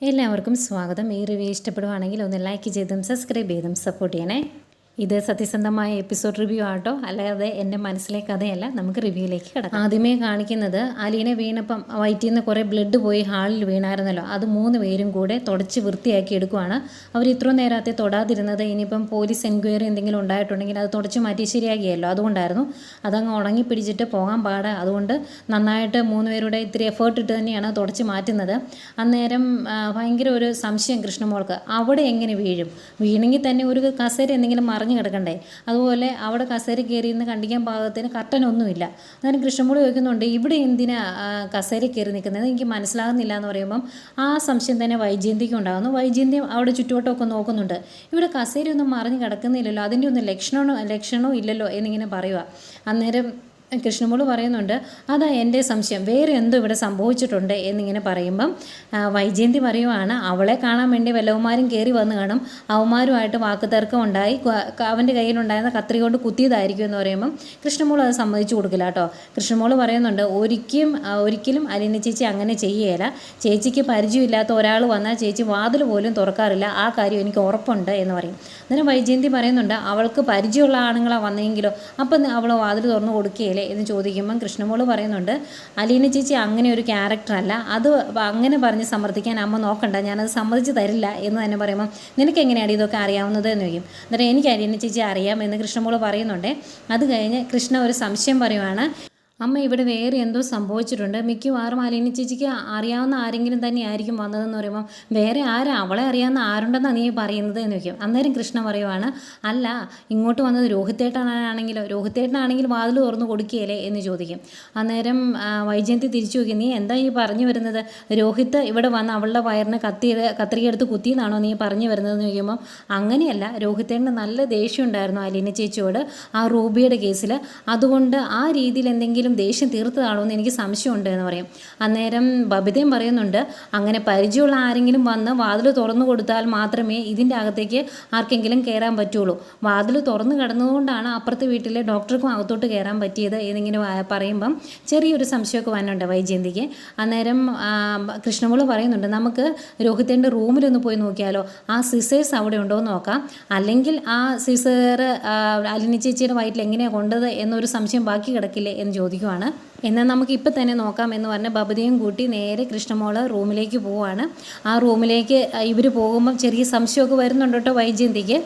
എല്ലാവർക്കും സ്വാഗതം. ഈ റിവ്യൂ ഇഷ്ടപ്പെടുവാണെങ്കിൽ ഒന്ന് ലൈക്ക് ചെയ്തും സബ്സ്ക്രൈബ് ചെയ്തും സപ്പോർട്ട് ചെയ്യണേ. ഇത് സത്യസന്ധമായ എപ്പിസോഡ് റിവ്യൂ ആട്ടോ, അല്ലാതെ എൻ്റെ മനസ്സിലെ കഥയല്ല. നമുക്ക് റിവ്യൂയിലേക്ക് കിടക്കാം. ആദ്യമേ കാണിക്കുന്നത് അലീനെ വീണപ്പം വയറ്റിൽ നിന്ന് കുറേ ബ്ലഡ് പോയി ഹാളിൽ വീണായിരുന്നല്ലോ. അത് 3 പേരും കൂടെ തുടച്ച് വൃത്തിയാക്കി എടുക്കുവാണ്. അവർ ഇത്രയും നേരത്തെ തൊടാതിരുന്നത് ഇനിയിപ്പം പോലീസ് എൻക്വയറി എന്തെങ്കിലും ഉണ്ടായിട്ടുണ്ടെങ്കിൽ അത് തുടച്ച് മാറ്റി ശരിയാക്കിയല്ലോ, അതുകൊണ്ടായിരുന്നു. അതങ്ങ് ഉണങ്ങി പിടിച്ചിട്ട് പോകാൻ പാടാ. അതുകൊണ്ട് നന്നായിട്ട് 3 പേരുടെ ഇത്തിരി എഫേർട്ട് ഇട്ട് തന്നെയാണ് തുടച്ച് മാറ്റുന്നത്. അന്നേരം ഭയങ്കര ഒരു സംശയം കൃഷ്ണമോൾക്ക്, അവിടെ എങ്ങനെ വീഴും? വീണെങ്കിൽ തന്നെ ഒരു കസേര എന്തെങ്കിലും മറിഞ്ഞു കിടക്കണ്ടേ? അതുപോലെ അവിടെ കസേര കയറി ഇന്ന് കണ്ടിക്കാൻ പാകത്തിന് കർട്ടനൊന്നുമില്ല. അന്നേരം കൃഷ്ണമോൾ ചോദിക്കുന്നുണ്ട്, ഇവിടെ എന്തിനാ കസേര കയറി നിൽക്കുന്നത്? എനിക്ക് മനസ്സിലാകുന്നില്ല എന്ന് പറയുമ്പം ആ സംശയം തന്നെ വൈജയന്തിക്ക് ഉണ്ടാകുന്നു. വൈജയന്തി അവിടെ ചുറ്റുവട്ടമൊക്കെ നോക്കുന്നുണ്ട്. ഇവിടെ കസേരയൊന്നും മറിഞ്ഞ് കിടക്കുന്നില്ലല്ലോ, അതിൻ്റെ ഒന്നും ലക്ഷണമോ ഇല്ലല്ലോ എന്നിങ്ങനെ പറയുക. അന്നേരം കൃഷ്ണമോൾ പറയുന്നുണ്ട്, അതാ എൻ്റെ സംശയം, വേറെ എന്തോ ഇവിടെ സംഭവിച്ചിട്ടുണ്ട് എന്നിങ്ങനെ പറയുമ്പം വൈജയന്തി പറയുവാണ്, അവളെ കാണാൻ വേണ്ടി വല്ലവന്മാരും കയറി വന്ന് കാണും, അവന്മാരുമായിട്ട് വാക്കുതർക്കം ഉണ്ടായി, അവൻ്റെ കയ്യിലുണ്ടായിരുന്ന കത്രി കൊണ്ട് കുത്തിയതായിരിക്കും എന്ന് പറയുമ്പം കൃഷ്ണമോൾ അത് സമ്മതിച്ചു കൊടുക്കില്ല കേട്ടോ. കൃഷ്ണമോൾ പറയുന്നുണ്ട്, ഒരിക്കലും അലീന ചേച്ചി അങ്ങനെ ചെയ്യുകയില്ല. ചേച്ചിക്ക് പരിചയമില്ലാത്ത ഒരാൾ വന്നാൽ ചേച്ചി വാതിൽ പോലും തുറക്കാറില്ല, ആ കാര്യം എനിക്ക് ഉറപ്പുണ്ട് എന്ന് പറയും. അന്നേരം വൈജയന്തി പറയുന്നുണ്ട്, അവൾക്ക് പരിചയമുള്ള ആണുങ്ങളാണ് വന്നെങ്കിലോ, അപ്പം അവൾ വാതിൽ തുറന്നു കൊടുക്കുകയില്ല എന്ന് ചോദിക്കുമ്പം കൃഷ്ണമോൾ പറയുന്നുണ്ട്, അലീന ചേച്ചി അങ്ങനെ ഒരു ക്യാരക്ടറല്ല, അത് അങ്ങനെ പറഞ്ഞ് സമ്മർദ്ദിക്കാൻ അമ്മ നോക്കണ്ട, ഞാനത് സമ്മതിച്ച് തരില്ല എന്ന് തന്നെ പറയുമ്പം നിനക്ക് എങ്ങനെയാണ് ഇതൊക്കെ അറിയാവുന്നത് എന്ന് ചോദിക്കും. എന്നിട്ട് എനിക്ക് അലീന ചേച്ചി അറിയാം എന്ന് കൃഷ്ണമോൾ പറയുന്നുണ്ട്. അത് കഴിഞ്ഞ് കൃഷ്ണ ഒരു സംശയം പറയുവാണ്, അമ്മ ഇവിടെ വേറെ എന്തോ സംഭവിച്ചിട്ടുണ്ട്, മിക്കവാറും അലീന ചേച്ചിക്ക് അറിയാവുന്ന ആരെങ്കിലും തന്നെ ആയിരിക്കും വന്നതെന്ന് പറയുമ്പം വേറെ ആരാ, അവളെ അറിയാവുന്ന ആരുണ്ടെന്നാണ് നീ പറയുന്നത് എന്ന് ചോദിക്കും. അന്നേരം കൃഷ്ണ പറയുവാണ്, അല്ല ഇങ്ങോട്ട് വന്നത് രോഹിത്തേട്ടനാണെങ്കിൽ വാതിൽ തുറന്ന് കൊടുക്കുകയല്ലേ എന്ന് ചോദിക്കും. വൈജയന്തി തിരിച്ചു നോക്കി, നീ എന്താ ഈ പറഞ്ഞു വരുന്നത്? രോഹിത്ത് ഇവിടെ വന്ന് അവളുടെ വയറിന് കത്രികയെടുത്ത് കുത്തിയെന്നാണോ നീ പറഞ്ഞു വരുന്നതെന്ന് ചോദിക്കുമ്പം അങ്ങനെയല്ല, രോഹിത്തേട്ടന് നല്ല ദേഷ്യം ഉണ്ടായിരുന്നു അലീന ചേച്ചിയോട് ആ റൂബിയുടെ കേസിൽ, അതുകൊണ്ട് ആ രീതിയിൽ എന്തെങ്കിലും ദേഷ്യം തീർത്തതാണോ എന്ന് എനിക്ക് സംശയമുണ്ട് എന്ന് പറയും. അന്നേരം ബബിതയും പറയുന്നുണ്ട്, അങ്ങനെ പരിചയമുള്ള ആരെങ്കിലും വന്ന് വാതിൽ തുറന്നു കൊടുത്താൽ മാത്രമേ ഇതിൻ്റെ അകത്തേക്ക് ആർക്കെങ്കിലും കയറാൻ പറ്റുള്ളൂ. വാതിൽ തുറന്നു കിടന്നതുകൊണ്ടാണ് അപ്പുറത്തെ വീട്ടിലെ ഡോക്ടർക്കും അകത്തോട്ട് കയറാൻ പറ്റിയത് എന്നിങ്ങനെ പറയുമ്പം ചെറിയൊരു സംശയമൊക്കെ വന്നുണ്ട് വൈജയന്തിക്ക്. അന്നേരം കൃഷ്ണമോൾ പറയുന്നുണ്ട്, നമുക്ക് രോഹിത്തേൻ്റെ റൂമിലൊന്ന് പോയി നോക്കിയാലോ, ആ സിസേഴ്സ് അവിടെ ഉണ്ടോ എന്ന് നോക്കാം, അല്ലെങ്കിൽ ആ സിസേർ അലിനി ചേച്ചിയുടെ വയറ്റിൽ എങ്ങനെയാണ് കൊണ്ടത് എന്നൊരു സംശയം ബാക്കി കിടക്കില്ലേ എന്ന് ചോദിക്കുവാണ്. എന്നാൽ നമുക്ക് ഇപ്പം തന്നെ നോക്കാം എന്ന് പറഞ്ഞ് ബബിതയും കൂട്ടി നേരെ കൃഷ്ണമോൾ റൂമിലേക്ക് പോവുകയാണ്. ആ റൂമിലേക്ക് ഇവർ പോകുമ്പം ചെറിയ സംശയമൊക്കെ വരുന്നുണ്ട് കേട്ടോ വൈജയന്തിക്ക്.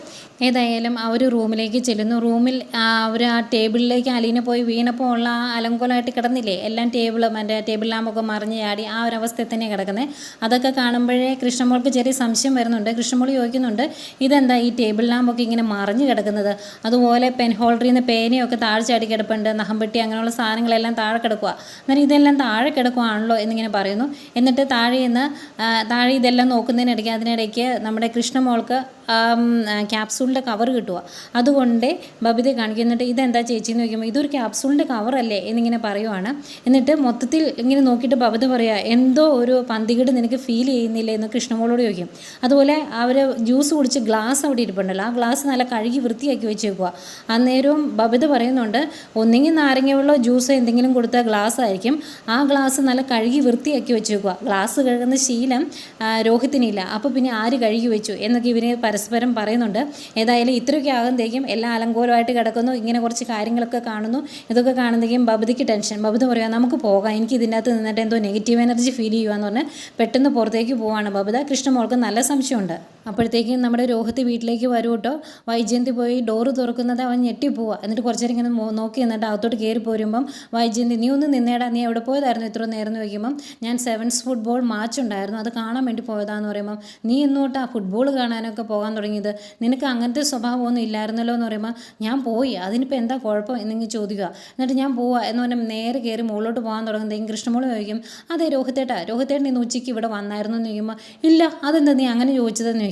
ഏതായാലും അവർ റൂമിലേക്ക് ചെല്ലുന്നു. റൂമിൽ അവർ ആ ടേബിളിലേക്ക് അലീന പോയി വീണപ്പോൾ ഉള്ള ആ അലങ്കോലമായിട്ട് കിടന്നില്ലേ, എല്ലാം ടേബിൾ ലാമ്പൊക്കെ മറിഞ്ഞ് ചാടി ആ ഒരു അവസ്ഥയിൽ തന്നെ കിടക്കുന്നത്. അതൊക്കെ കാണുമ്പോഴേ കൃഷ്ണമോൾക്ക് ചെറിയ സംശയം വരുന്നുണ്ട്. കൃഷ്ണമോൾ ചോദിക്കുന്നുണ്ട്, ഇതെന്താ ഈ ടേബിൾ ലാമ്പൊക്കെ ഇങ്ങനെ മറിഞ്ഞ് കിടക്കുന്നത്? അതുപോലെ പെൻ ഹോൾഡറിൽ നിന്ന് പേനയൊക്കെ താഴെ ചാടി കിടപ്പുണ്ട്, നഖംപെട്ടി അങ്ങനെയുള്ള സാധനങ്ങളെല്ലാം താഴെ കിടക്കുക. അന്നേരം ഇതെല്ലാം താഴെ കിടക്കുകയാണല്ലോ എന്നിങ്ങനെ പറയുന്നു. എന്നിട്ട് താഴെ ഇതെല്ലാം നോക്കുന്നതിനിടയ്ക്ക് അതിനിടയ്ക്ക് നമ്മുടെ കൃഷ്ണമോൾക്ക് ക്യാപ്സൂളിൻ്റെ കവർ കിട്ടുക. അതുകൊണ്ട് ബബിതയെ കാണിക്കുന്നിട്ട് ഇതെന്താ ചേച്ചി എന്ന് ചോദിക്കുമ്പോൾ ഇതൊരു ക്യാപ്സൂളിൻ്റെ കവറല്ലേ എന്നിങ്ങനെ പറയുവാണ്. എന്നിട്ട് മൊത്തത്തിൽ ഇങ്ങനെ നോക്കിയിട്ട് ബബിത പറയുക, എന്തോ ഒരു പന്തികേട് നിനക്ക് ഫീൽ ചെയ്യുന്നില്ലേ എന്ന് കൃഷ്ണമോളോട് ചോദിക്കും. അതുപോലെ അവർ ജ്യൂസ് കുടിച്ച് ഗ്ലാസ് അവിടെ ഇരിപ്പുണ്ടല്ലോ, ആ ഗ്ലാസ് നല്ല കഴുകി വൃത്തിയാക്കി വെച്ചേക്കുക. അന്നേരവും ബബിത പറയുന്നുണ്ട്, ഒന്നെങ്കിൽ നാരങ്ങ വെള്ളമോ ജ്യൂസോ എന്തെങ്കിലും കൊടുത്ത ഗ്ലാസ് ആയിരിക്കും, ആ ഗ്ലാസ് നല്ല കഴുകി വൃത്തിയാക്കി വെച്ചേക്കുക. ഗ്ലാസ് കഴുകുന്ന ശീലം രോഹിത്തിനില്ല, അപ്പോൾ പിന്നെ ആര് കഴുകി വെച്ചു എന്നൊക്കെ ഇവര് പരസ്പരം പറയുന്നുണ്ട്. ഏതായാലും ഇത്രയൊക്കെ ആകുമ്പോഴേക്കും എല്ലാം അലങ്കോലമായിട്ട് കിടക്കുന്നു, ഇങ്ങനെ കുറച്ച് കാര്യങ്ങളൊക്കെ കാണുന്നു. ഇതൊക്കെ കാണുമ്പോഴേക്കും ബബിതയ്ക്ക് ടെൻഷൻ. ബബിത പറയുക, നമുക്ക് പോകാം, എനിക്ക് ഇതിൻ്റെ അകത്ത് നിന്നിട്ട് എന്തോ നെഗറ്റീവ് എനർജി ഫീൽ ചെയ്യുകയെന്ന് പറഞ്ഞ് പെട്ടെന്ന് പുറത്തേക്ക് പോവാണ് ബബിത. കൃഷ്ണമോൾക്ക് നല്ല സംശയമുണ്ട്. അപ്പോഴത്തേക്കും നമ്മുടെ രോഹിത്ത് വീട്ടിലേക്ക് വരും കേട്ടോ. വൈജയന്തി പോയി ഡോറ് തുറക്കുന്നത് അവൻ ഞെട്ടിപ്പോവുക. എന്നിട്ട് കുറച്ച് നേരം ഇങ്ങനെ നോക്കി എന്നിട്ട് അകത്തോട്ട് കയറി പോരുമ്പം വൈജയന്തി, നീ ഒന്ന് നിന്നേടാ, നീ എവിടെ പോയതായിരുന്നു ഇത്ര നേരം എന്ന് ചോദിക്കുമ്പം ഞാൻ 7's ഫുട്ബോൾ മാച്ച് ഉണ്ടായിരുന്നു, അത് കാണാൻ വേണ്ടി പോയതാന്ന് പറയുമ്പം നീ ഇന്നോട്ട് ആ ഫുട്ബോൾ കാണാനൊക്കെ പോകാൻ തുടങ്ങിയത്, നിനക്ക് അങ്ങനത്തെ സ്വഭാവമൊന്നും ഇല്ലായിരുന്നല്ലോ എന്ന് പറയുമ്പോൾ ഞാൻ പോയി, അതിനിപ്പോൾ എന്താ കുഴപ്പം എന്നിങ്ങനെ ചോദിക്കുക. എന്നിട്ട് ഞാൻ പോവുക എന്ന് പറഞ്ഞാൽ നേരെ കയറി മുകളിലോട്ട് പോകാൻ തുടങ്ങുന്നതെങ്കിൽ കൃഷ്ണമോൾ ചോദിക്കും, അതെ രോഹിത്തേട്ടൻ ഇന്ന് ഉച്ചയ്ക്ക് ഇവിടെ വന്നായിരുന്നു എന്ന് ചോദിക്കുമ്പോൾ ഇല്ല, അതെന്താ നീ അങ്ങനെ ചോദിച്ചതെന്ന് ചോദിക്കും.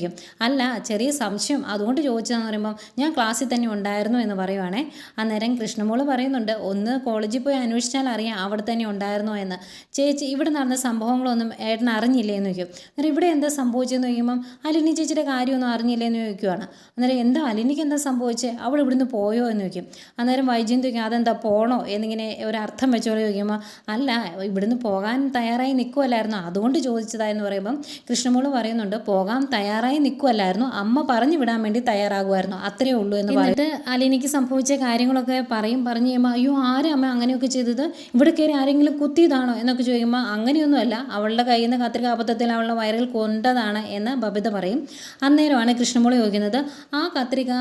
അല്ല, ചെറിയ സംശയം അതുകൊണ്ട് ചോദിച്ചതെന്ന് പറയുമ്പം ഞാൻ ക്ലാസ്സിൽ തന്നെ ഉണ്ടായിരുന്നു എന്ന് പറയുവാണേ. അന്നേരം കൃഷ്ണമോൾ പറയുന്നുണ്ട്, ഒന്ന് കോളേജിൽ പോയി അന്വേഷിച്ചാൽ അറിയാം അവിടെ തന്നെ ഉണ്ടായിരുന്നോ എന്ന്. ചേച്ചി ഇവിടെ നടന്ന സംഭവങ്ങളൊന്നും ഏട്ടൻ അറിഞ്ഞില്ലേ എന്ന് ചോദിക്കും. അന്നേരം ഇവിടെ എന്താ സംഭവിച്ചതെന്ന് ചോദിക്കുമ്പം അലിനി ചേച്ചിയുടെ കാര്യമൊന്നും അറിഞ്ഞില്ലേന്ന് ചോദിക്കുവാണ്. അന്നേരം എന്താ അലീനയ്ക്ക് എന്താ സംഭവിച്ചത്, അവൾ ഇവിടുന്ന് പോയോ എന്ന് ചോദിക്കും. അന്നേരം വൈജയന്തി ചോദിക്കും അതെന്താ പോണോ എന്നിങ്ങനെ ഒരർത്ഥം വെച്ചോളൂ ചോദിക്കുമ്പോൾ അല്ല ഇവിടുന്ന് പോകാൻ തയ്യാറായി നിൽക്കുമല്ലായിരുന്നു അതുകൊണ്ട് ചോദിച്ചതായെന്ന് പറയുമ്പം കൃഷ്ണമോള് പറയുന്നുണ്ട് പോകാൻ തയ്യാറായി നിൽക്കുമല്ലായിരുന്നു, അമ്മ പറഞ്ഞു വിടാൻ വേണ്ടി തയ്യാറാകുമായിരുന്നു, അത്രയേ ഉള്ളൂ എന്ന് പറഞ്ഞിട്ട് അലീനയ്ക്ക് സംഭവിച്ച കാര്യങ്ങളൊക്കെ പറഞ്ഞു കഴിയുമ്പോൾ അയ്യോ ആരാ അമ്മ അങ്ങനെയൊക്കെ ചെയ്തത്, ഇവിടെ കയറി ആരെങ്കിലും കുത്തിയതാണോ എന്നൊക്കെ ചോദിക്കുമ്പോൾ അങ്ങനെയൊന്നുമല്ല, അവളുടെ കയ്യിൽ നിന്ന് കത്രിക അബദ്ധത്തിൽ അവളുടെ വയറിൽ കൊണ്ടതാണ് എന്ന് ബബിത പറയും. അന്നേരമാണ് കൃഷ്ണമോള് ചോദിക്കുന്നത് ആ കത്രിക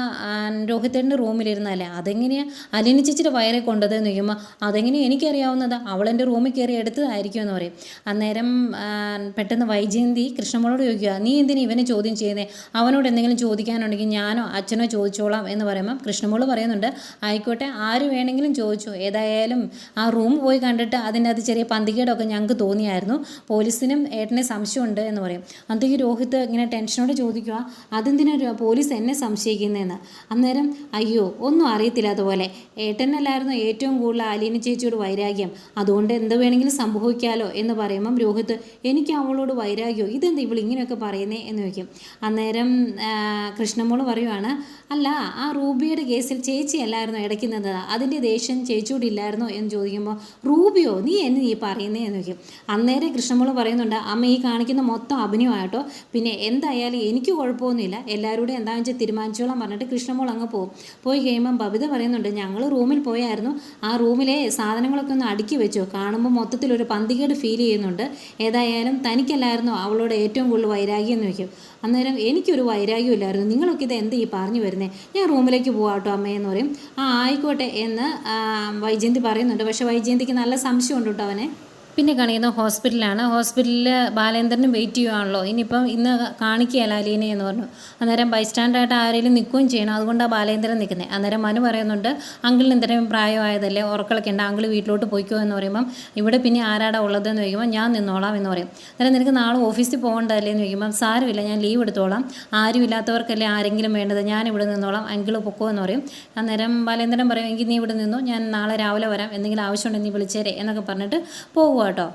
രോഹിത്തേട്ടൻ്റെ റൂമിലിരുന്നല്ലേ അതെങ്ങനെയാണ് അലീന ചേച്ചിയുടെ വയറിൽ കൊണ്ടതെന്ന് ചോദിക്കുമ്പോൾ അതെങ്ങനെയാണ് എനിക്കറിയാവുന്നത്, അവളെൻ്റെ റൂമിൽ കയറി എടുത്തതായിരിക്കും എന്ന് പറയും. അന്നേരം പെട്ടെന്ന് വൈജയന്തി കൃഷ്ണമോളോട് ചോദിക്കുക നീ എന്തിനാ ഇവനെ ചോദ്യം ചെയ്യുന്നത്, അവനോട് എന്തെങ്കിലും ചോദിക്കാനുണ്ടെങ്കിൽ ഞാനോ അച്ഛനോ ചോദിച്ചോളാം എന്ന് പറയുമ്പോൾ കൃഷ്ണമോള് പറയുന്നുണ്ട് ആയിക്കോട്ടെ ആര് വേണമെങ്കിലും ചോദിച്ചു, ഏതായാലും ആ റൂം പോയി കണ്ടിട്ട് അതിൻ്റെ അത് ചെറിയ പന്തികേടൊക്കെ ഞങ്ങൾക്ക് തോന്നിയായിരുന്നു, പോലീസിനും ഏട്ടനെ സംശയമുണ്ട് എന്ന് പറയും. അന്നേക്ക് രോഹിത് ഇങ്ങനെ ടെൻഷനോട് ചോദിക്കുക അതെന്തിനാ പോലീസ് എന്നെ സംശയിക്കുന്നതെന്ന്. അന്നേരം അയ്യോ ഒന്നും അറിയത്തില്ലാത്ത പോലെ ഏട്ടനല്ലായിരുന്നു ഏറ്റവും കൂടുതൽ അലീന ചേച്ചിയോട് വൈരാഗ്യം, അതുകൊണ്ട് എന്ത് വേണമെങ്കിലും സംഭവിക്കാമല്ലോ എന്ന് പറയുമ്പം രോഹിത് എനിക്ക് അവളോട് വൈരാഗ്യമോ ഇതെന്താ ഇവൾ ഇങ്ങനെയൊക്കെ പറയുന്നേ എന്ന് ചോദിക്കും. അന്നേരം കൃഷ്ണമോള് പറയുവാണ് അല്ല ആ റൂബിയുടെ കേസിൽ ചേച്ചി അല്ലായിരുന്നോ ഇടയ്ക്കുന്നത്, അതിൻ്റെ ദേഷ്യം ചേച്ചിയോട് ഇല്ലായിരുന്നോ എന്ന് ചോദിക്കുമ്പോൾ റൂബിയോ നീ എന്നെ നീ പറയുന്നേ എന്ന് ചോദിക്കും. അന്നേരം കൃഷ്ണമോള് പറയുന്നുണ്ട് അമ്മ ഈ കാണിക്കുന്ന മൊത്തം അഭിനയമായിട്ടോ, പിന്നെ എന്തായാലും എനിക്ക് കുഴപ്പമൊന്നുമില്ല, എല്ലാവരോടും എന്താണെന്ന് വെച്ചാൽ തീരുമാനിച്ചോളാം പറഞ്ഞിട്ട് കൃഷ്ണമോൾ അങ്ങ് പോകും. പോയി കഴിയുമ്പം ബബിത പറയുന്നുണ്ട് ഞങ്ങൾ റൂമിൽ പോയായിരുന്നു, ആ റൂമിലെ സാധനങ്ങളൊക്കെ ഒന്ന് അടുക്കി വെച്ചു, കാണുമ്പോൾ മൊത്തത്തിലൊരു പന്തികേട് ഫീൽ ചെയ്യുന്നുണ്ട്, ഏതായാലും തനിക്കല്ലായിരുന്നോ അവളോട് ഏറ്റവും കൂടുതൽ വൈരാഗ്യം എന്ന് വയ്ക്കും. അന്നേരം എനിക്കൊരു വൈരാഗ്യം ഇല്ലായിരുന്നു, നിങ്ങളൊക്കെ ഇത് എന്ത് ഈ പറഞ്ഞു വരുന്നത്, ഞാൻ റൂമിലേക്ക് പോകാട്ടോ അമ്മയെന്ന് പറയും. ആയിക്കോട്ടെ എന്ന് വൈജയന്തി പറയുന്നുണ്ട്. പക്ഷേ വൈജയന്തിക്ക് നല്ല സംശയമുണ്ട് കേട്ടോ അവനെ. പിന്നെ കാണിക്കുന്നത് ഹോസ്പിറ്റലിലാണ്. ഹോസ്പിറ്റലിൽ ബാലേന്ദ്രനും വെയിറ്റ് ചെയ്യുവാണല്ലോ, ഇനിയിപ്പം ഇന്ന് കാണിക്കുകയല്ല അലീനെ എന്ന് പറഞ്ഞു. അന്നേരം ബൈസ്റ്റാൻഡായിട്ട് ആരെങ്കിലും നിൽക്കുകയും ചെയ്യണം, അതുകൊണ്ടാണ് ബാലേന്ദ്രൻ നിൽക്കുന്നത്. അന്നേരം മനു പറയുന്നുണ്ട് അങ്കിളിന് ഇത്രയും പ്രായമായതല്ലേ ഉറക്കളൊക്കെ ഉണ്ട്, അങ്കിൾ വീട്ടിലോട്ട് പോയിക്കോ എന്ന് പറയുമ്പം ഇവിടെ പിന്നെ ആരാടാ ഉള്ളതെന്ന് ചോദിക്കുമ്പോൾ ഞാൻ നിന്നോളാം എന്ന് പറയും. അന്നേരം നിനക്ക് നാളെ ഓഫീസിൽ പോകേണ്ടതല്ലേ എന്ന് ചോദിക്കുമ്പം സാരമില്ല ഞാൻ ലീവ് എടുത്തോളാം, ആരും ഇല്ലാത്തവർക്കല്ലേ ആരെങ്കിലും വേണ്ടത്, ഞാൻ ഇവിടെ നിന്നോളാം അങ്കിൾ പൊക്കോ എന്ന് പറയും. അന്നേരം ബാലേന്ദ്രൻ പറയും എങ്കിൽ നീ ഇവിടെ നിന്നോ, ഞാൻ നാളെ രാവിലെ വരാം, എന്തെങ്കിലും ആവശ്യമുണ്ടെങ്കിൽ നീ വിളിച്ചേരെ എന്നൊക്കെ പറഞ്ഞിട്ട് പോകുക കേട്ടോ.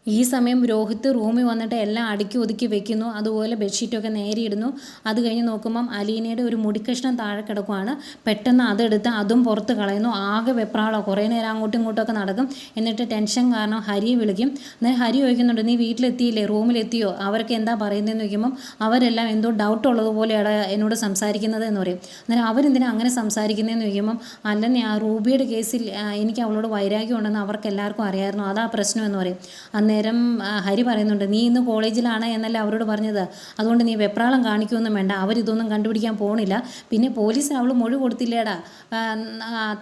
ഈ സമയം രോഹിത് റൂമിൽ വന്നിട്ട് എല്ലാം അടുക്കി ഒതുക്കി വെക്കുന്നു, അതുപോലെ ബെഡ്ഷീറ്റൊക്കെ നേരിയിടുന്നു. അത് കഴിഞ്ഞ് നോക്കുമ്പം അലീനയുടെ ഒരു മുടിക്കഷ്ണം താഴെ കിടക്കുവാണ്. പെട്ടെന്ന് അതെടുത്ത് അതും പുറത്ത് കളയുന്നു. ആകെ വെപ്രാളോ, കുറേ നേരം അങ്ങോട്ടും ഇങ്ങോട്ടൊക്കെ നടക്കും. എന്നിട്ട് ടെൻഷൻ കാരണം ഹരിയെ വിളിക്കും. എന്നാൽ ഹരി ചോദിക്കുന്നുണ്ട് നീ വീട്ടിലെത്തിയില്ലേ, റൂമിലെത്തിയോ, അവർക്ക് എന്താ പറയുന്നതെന്ന് ചോദിക്കുമ്പം അവരെല്ലാം എന്തോ ഡൗട്ട് ഉള്ളതുപോലെയാണ് എന്നോട് സംസാരിക്കുന്നത് എന്ന് പറയും. അന്നേരം അവരെന്തിനാ അങ്ങനെ സംസാരിക്കുന്നതെന്ന് ചോദിക്കുമ്പം അല്ലെന്നേ ആ റൂബിയുടെ കേസിൽ എനിക്ക് അവളോട് വൈരാഗ്യം ഉണ്ടെന്ന് അവർക്ക് എല്ലാവർക്കും അറിയായിരുന്നു, അതാ പ്രശ്നം എന്ന് പറയും. അന്നേരം ഹരി പറയുന്നുണ്ട് നീ ഇന്ന് കോളേജിലാണ് എന്നല്ലേ അവരോട് പറഞ്ഞത്, അതുകൊണ്ട് നീ വെപ്രാളം കാണിക്കുമൊന്നും വേണ്ട, അവരിതൊന്നും കണ്ടുപിടിക്കാൻ പോണില്ല, പിന്നെ പോലീസിന് അവൾ മൊഴി കൊടുത്തില്ലേടാ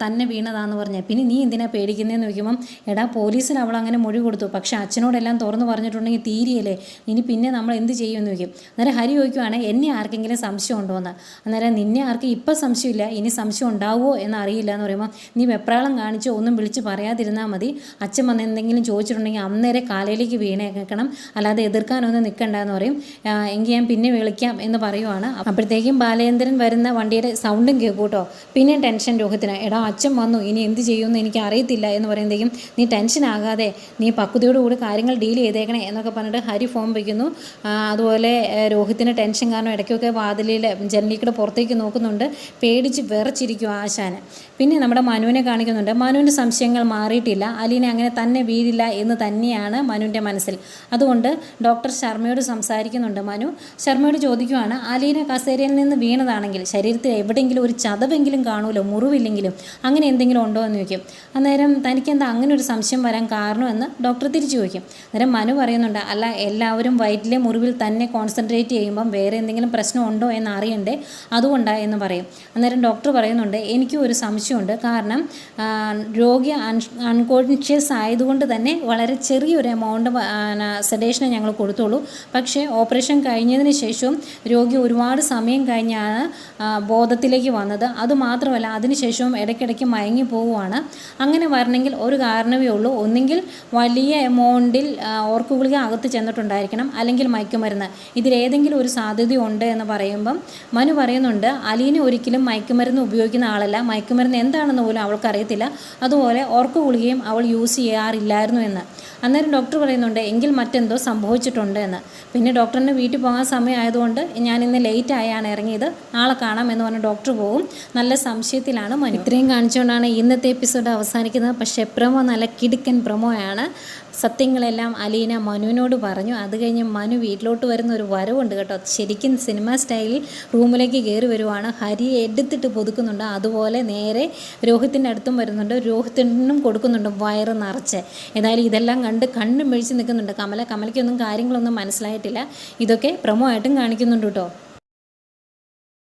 തന്നെ വീണതാന്ന് പറഞ്ഞേ, പിന്നെ നീ എന്തിനാ പേടിക്കുന്നതെന്ന് ചോദിക്കുമ്പം എടാ പോലീസിന് അവൾ അങ്ങനെ മൊഴി കൊടുത്തു, പക്ഷേ അച്ഛനോടെല്ലാം തുറന്ന് പറഞ്ഞിട്ടുണ്ടെങ്കിൽ തീരെയല്ലേ, ഇനി പിന്നെ നമ്മൾ എന്ത് ചെയ്യുമെന്ന് ചോദിക്കും. അന്നേരം ഹരി ചോദിക്കുവാണെങ്കിൽ എന്നെ ആർക്കെങ്കിലും സംശയം ഉണ്ടോ എന്ന്. അന്നേരം നിന്നെ ആർക്കും ഇപ്പം സംശയമില്ല, ഇനി സംശയം ഉണ്ടാവുമോ എന്നറിയില്ല എന്ന് പറയുമ്പോൾ നീ വെപ്രാളം കാണിച്ചോ ഒന്നും വിളിച്ച് പറയാതിരുന്നാൽ മതി, അച്ഛൻ വന്ന് എന്തെങ്കിലും ചോദിച്ചിട്ടുണ്ടെങ്കിൽ അന്നേരം കാലയിലേക്ക് വീണേക്കണം, അല്ലാതെ എതിർക്കാനൊന്നും നിൽക്കണ്ട എന്ന് പറയും. എങ്കിൽ ഞാൻ പിന്നെ വിളിക്കാം എന്ന് പറയുവാണ്. അപ്പോഴത്തേക്കും ബാലേന്ദ്രൻ വരുന്ന വണ്ടിയുടെ സൗണ്ടും കേൾക്കും കേട്ടോ. പിന്നെ ടെൻഷൻ രോഹിത്തിന്, എടാ അച്ഛൻ വന്നു ഇനി എന്ത് ചെയ്യുമെന്ന് എനിക്ക് അറിയത്തില്ല എന്ന് പറയുമ്പോഴത്തേക്കും നീ ടെൻഷൻ ആകാതെ നീ പക്വതയോടുകൂടി കാര്യങ്ങൾ ഡീൽ ചെയ്തേക്കണേ എന്നൊക്കെ പറഞ്ഞിട്ട് ഹരി ഫോം വയ്ക്കുന്നു. അതുപോലെ രോഹിത്തിന് ടെൻഷൻ കാരണം ഇടയ്ക്കൊക്കെ വാതിലിൽ ജനലിക്കൂടെ പുറത്തേക്ക് നോക്കുന്നുണ്ട്, പേടിച്ച് വിറച്ചിരിക്കും ആശാന്. പിന്നെ നമ്മുടെ മനുവിനെ കാണിക്കുന്നുണ്ട്. മനുവിൻ്റെ സംശയങ്ങൾ മാറിയിട്ടില്ല, അലീന അങ്ങനെ തന്നെ വീഴില്ല എന്ന് തന്നെയാണ് മനുവിൻ്റെ മനസ്സിൽ. അതുകൊണ്ട് ഡോക്ടർ ശർമ്മയോട് സംസാരിക്കുന്നുണ്ട്. മനു ശർമ്മയോട് ചോദിക്കുവാണ് അലീന കസേരയിൽ നിന്ന് വീണതാണെങ്കിൽ ശരീരത്തിൽ എവിടെയെങ്കിലും ഒരു ചതവെങ്കിലും കാണുമല്ലോ, മുറിവില്ലെങ്കിലും, അങ്ങനെ എന്തെങ്കിലും ഉണ്ടോ എന്ന് ചോദിക്കും. അന്നേരം തനിക്കെന്താ അങ്ങനെ ഒരു സംശയം വരാൻ കാരണമെന്ന് ഡോക്ടർ തിരിച്ചു ചോദിക്കും. അന്നേരം മനു പറയുന്നുണ്ട് അല്ല എല്ലാവരും വയറ്റിലെ മുറിവിൽ തന്നെ കോൺസെൻട്രേറ്റ് ചെയ്യുമ്പം വേറെ എന്തെങ്കിലും പ്രശ്നം ഉണ്ടോ എന്ന് അറിയണ്ടേ, അതുകൊണ്ടാണ് എന്ന് പറയും. അന്നേരം ഡോക്ടർ പറയുന്നുണ്ട് എനിക്കും ഒരു സംശയമുണ്ട്, കാരണം രോഗി അൺകോൺഷ്യസ് ആയതുകൊണ്ട് തന്നെ വളരെ ചെറിയൊരു എമൗണ്ട് സെഡേഷനെ ഞങ്ങൾ കൊടുത്തോളൂ, പക്ഷേ ഓപ്പറേഷൻ കഴിഞ്ഞതിന് ശേഷവും രോഗി ഒരുപാട് സമയം കഴിഞ്ഞാണ് ബോധത്തിലേക്ക് വന്നത്, അതുമാത്രമല്ല അതിനുശേഷവും ഇടയ്ക്കിടയ്ക്ക് മയങ്ങി പോവുകയാണ്. അങ്ങനെ വരണമെങ്കിൽ ഒരു കാരണമേ ഉള്ളൂ, ഒന്നെങ്കിൽ വലിയ എമൗണ്ടിൽ ഓർക്കുഗുളിക അകത്ത് ചെന്നിട്ടുണ്ടായിരിക്കണം, അല്ലെങ്കിൽ മയക്കുമരുന്ന്, ഇതിലേതെങ്കിലും ഒരു സാധ്യതയുണ്ട് എന്ന് പറയുമ്പം മനു പറയുന്നുണ്ട് അലീന ഒരിക്കലും മയക്കുമരുന്ന് ഉപയോഗിക്കുന്ന ആളല്ല, മയക്കുമരുന്ന് എന്താണെന്ന് പോലും അവൾക്കറിയത്തില്ല, അതുപോലെ ഓർക്കുഗുളികയും അവൾ യൂസ് ചെയ്യാറില്ലായിരുന്നു എന്ന്. അന്നേരം ഡോക്ടർ ഡോക്ടർ പറയുന്നുണ്ട് എങ്കിൽ മറ്റെന്തോ സംഭവിച്ചിട്ടുണ്ട് എന്ന്. പിന്നെ ഡോക്ടറിന് വീട്ടിൽ പോകാൻ സമയമായതുകൊണ്ട് ഞാൻ ഇന്ന് ലേറ്റ് ആയാണ് ഇറങ്ങിയത്, നാളെ കാണാം എന്ന് പറഞ്ഞ് ഡോക്ടർ പോകും. നല്ല സംശയത്തിലാണ് മനു. ഇത്രയും കാണിച്ചുകൊണ്ടാണ് ഇന്നത്തെ എപ്പിസോഡ് അവസാനിക്കുന്നത്. പക്ഷേ പ്രൊമോ നല്ല കിടുക്കൻ പ്രൊമോയാണ്. സത്യങ്ങളെല്ലാം അലീന മനുവിനോട് പറഞ്ഞു. അത് കഴിഞ്ഞ് മനു വീട്ടിലോട്ട് വരുന്ന ഒരു വരവുണ്ട് കേട്ടോ. ശരിക്കും സിനിമ സ്റ്റൈലിൽ റൂമിലേക്ക് കയറി വരുവാണ്. ഹരിയെ എടുത്തിട്ട് പൊതുക്കുന്നുണ്ട്. അതുപോലെ നേരെ രോഹിത്തിൻ്റെ അടുത്തും വരുന്നുണ്ട്. രോഹിത്തിനും കൊടുക്കുന്നുണ്ട് വയറ് നിറച്ച്. ഏതായാലും ഇതെല്ലാം കണ്ട് കണ്ണും മെഴിച്ച് നിൽക്കുന്നുണ്ട് കമലയ്ക്കൊന്നും കാര്യങ്ങളൊന്നും മനസ്സിലായിട്ടില്ല. ഇതൊക്കെ പ്രൊമോ ആയിട്ടും കാണിക്കുന്നുണ്ട് കേട്ടോ.